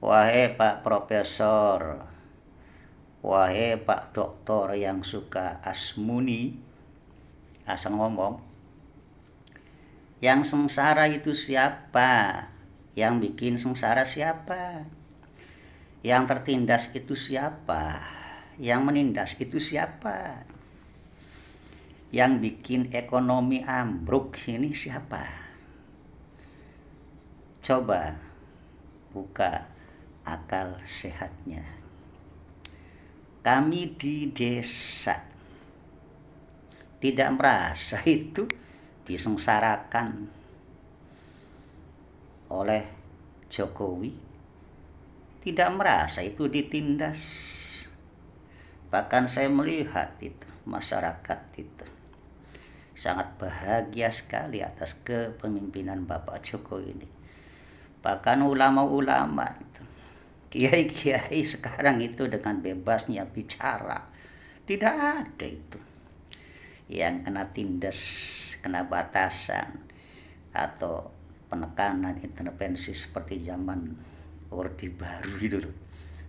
Wahai Pak Profesor, wahai Pak Doktor yang suka asmuni, asal ngomong, yang sengsara itu siapa? Yang bikin sengsara siapa? Yang tertindas itu siapa? Yang menindas itu siapa? Yang bikin ekonomi ambruk ini siapa? Coba buka akal sehatnya. Kami di desa tidak merasa itu disengsarakan oleh Jokowi, tidak merasa itu ditindas. Bahkan saya melihat itu masyarakat itu sangat bahagia sekali atas kepemimpinan Bapak Jokowi ini. Bahkan ulama-ulama itu, kiai-kiai sekarang itu dengan bebasnya bicara, tidak ada itu yang kena tindas, kena batasan atau penekanan intervensi seperti zaman Orde Baru itu loh.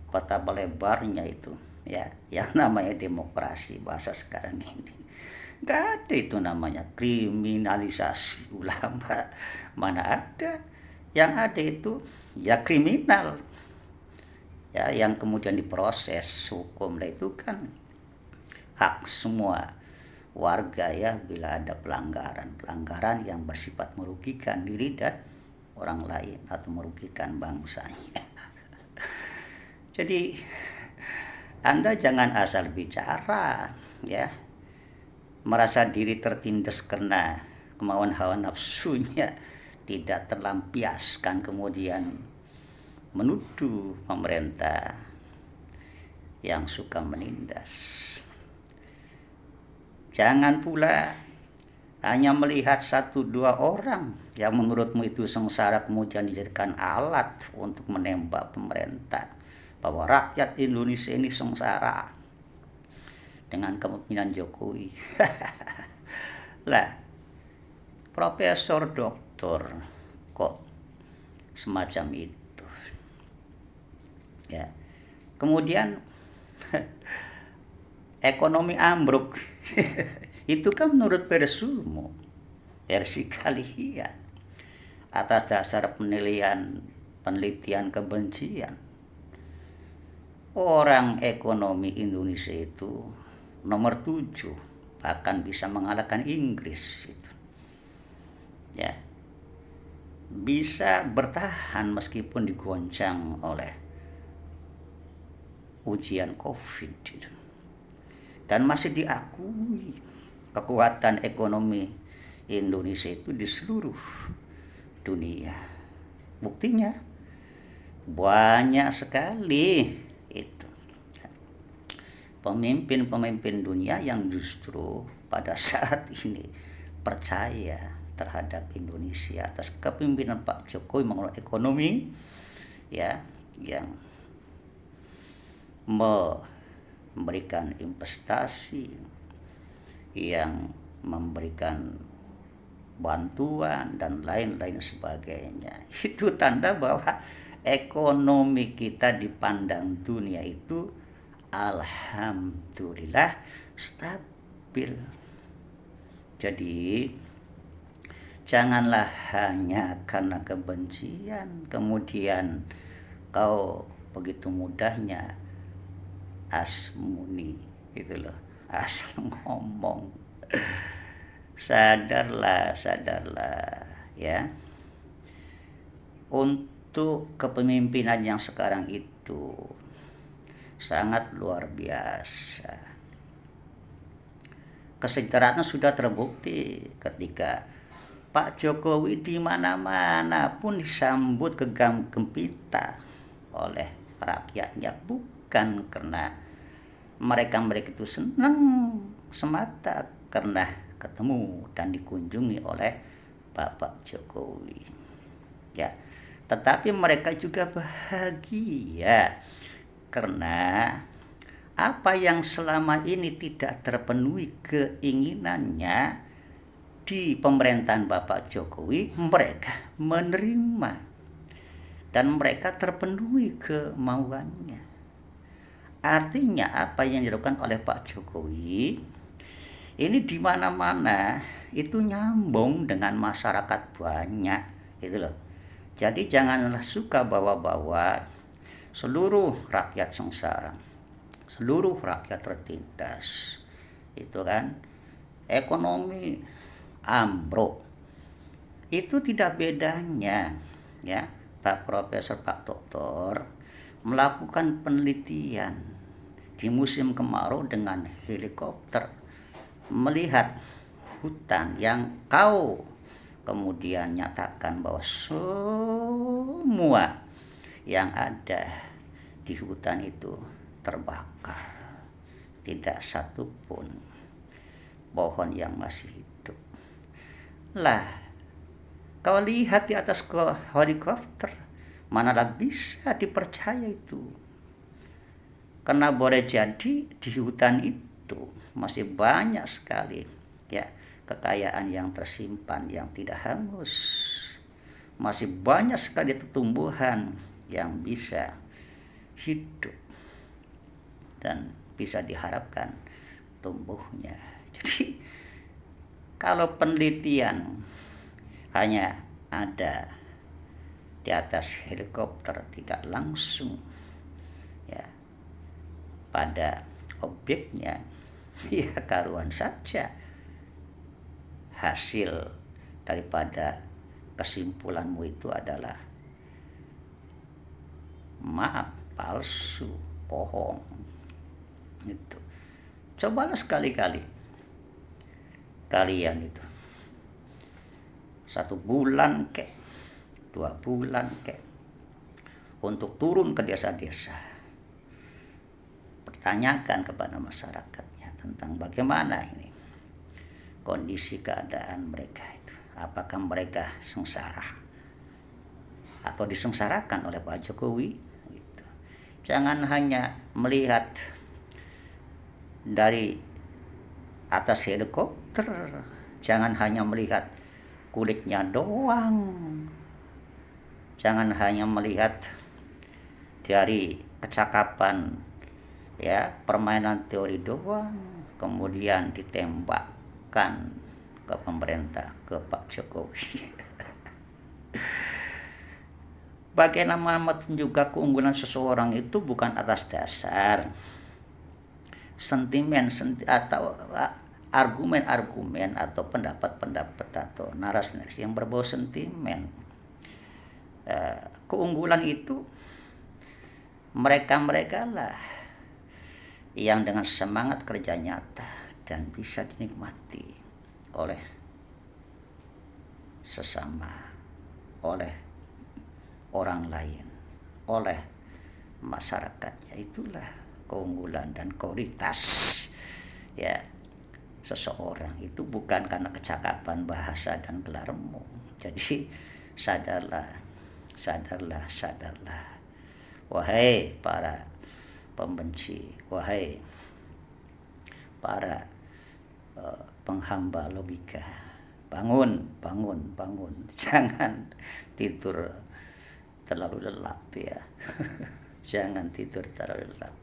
Betapa lebarnya itu ya, yang namanya demokrasi bahasa sekarang ini. Gak ada itu namanya kriminalisasi ulama, mana ada. Yang ada itu ya kriminal ya, yang kemudian diproses hukum. Lah itu kan hak semua warga ya, bila ada pelanggaran yang bersifat merugikan diri dan orang lain atau merugikan bangsanya. Jadi Anda jangan asal bicara ya, merasa diri tertindas karena kemauan hawa nafsunya tidak terlampiaskan, kemudian menuduh pemerintah yang suka menindas. Jangan pula hanya melihat 1-2 orang yang menurutmu itu sengsara kemudian dijadikan alat untuk menembak pemerintah, bahwa rakyat Indonesia ini sengsara dengan kepemimpinan Jokowi. Lah, Profesor Doktor kok semacam itu ya. Kemudian ekonomi ambruk itu kan menurut versimu, versi kalian, atas dasar penelitian kebencian. Orang ekonomi Indonesia itu nomor 7, bahkan bisa mengalahkan Inggris itu ya, bisa bertahan meskipun digoncang oleh ujian COVID itu. Dan masih diakui kekuatan ekonomi Indonesia itu di seluruh dunia. Buktinya banyak sekali itu pemimpin-pemimpin dunia yang justru pada saat ini percaya terhadap Indonesia atas kepemimpinan Pak Jokowi mengelola ekonomi ya, yang memberikan investasi, yang memberikan bantuan dan lain-lain sebagainya. Itu tanda bahwa ekonomi kita dipandang dunia itu alhamdulillah stabil. Jadi janganlah hanya karena kebencian kemudian kau begitu mudahnya asmuni gitu loh, asal ngomong. Sadarlah ya, untuk kepemimpinan yang sekarang itu sangat luar biasa. Kesejahteraan sudah terbukti ketika Pak Jokowi di mana-mana pun disambut gegam gempita oleh rakyatnya, bukan karena mereka itu senang semata karena ketemu dan dikunjungi oleh Bapak Jokowi ya, tetapi mereka juga bahagia karena apa yang selama ini tidak terpenuhi keinginannya di pemerintahan Bapak Jokowi, mereka menerima. dan mereka terpenuhi kemauannya. Artinya apa yang dilakukan oleh Pak Jokowi ini di mana-mana itu nyambung dengan masyarakat banyak, gitu loh. Jadi janganlah suka bawa-bawa seluruh rakyat sengsara, seluruh rakyat tertindas. Itu kan ekonomi ambruk. Itu tidak bedanya ya Pak Profesor, Pak Doktor melakukan penelitian di musim kemarau dengan helikopter, melihat hutan yang kau kemudian nyatakan bahwa semua yang ada di hutan itu terbakar, tidak satu pun pohon yang masih hidup. Lah, kau lihat di atas helikopter, manalah bisa dipercaya itu. Karena boleh jadi di hutan itu masih banyak sekali ya kekayaan yang tersimpan yang tidak hangus. Masih banyak sekali tumbuhan yang bisa hidup dan bisa diharapkan tumbuhnya. Jadi kalau penelitian hanya ada di atas helikopter, tidak langsung ya pada objeknya, ya karuan saja hasil daripada kesimpulanmu itu adalah maaf, palsu, bohong. Itu. Cobalah sekali-kali kalian itu 1 bulan kek, 2 bulan kek, untuk turun ke desa-desa, pertanyakan kepada masyarakatnya tentang bagaimana ini kondisi keadaan mereka itu. Apakah mereka sengsara atau disengsarakan oleh Pak Jokowi? Gitu. Jangan hanya melihat dari atas helikopter, jangan hanya melihat kulitnya doang, jangan hanya melihat dari kecakapan ya permainan teori doang, kemudian ditembakkan ke pemerintah, ke Pak Jokowi. Bagaimanapun juga keunggulan seseorang itu bukan atas dasar sentimen atau argumen-argumen atau pendapat-pendapat atau narasi-narasi yang berbau sentimen. Keunggulan itu mereka-mereka lah yang dengan semangat kerja nyata dan bisa dinikmati oleh sesama, oleh orang lain, oleh masyarakatnya. Itulah keunggulan dan kualitas ya seseorang itu, bukan karena kecakapan bahasa dan gelarmu. Jadi sadarlah, wahai para pembenci, wahai para penghamba logika, bangun, jangan tidur terlalu lelap ya. Jangan tidur terlalu lelap.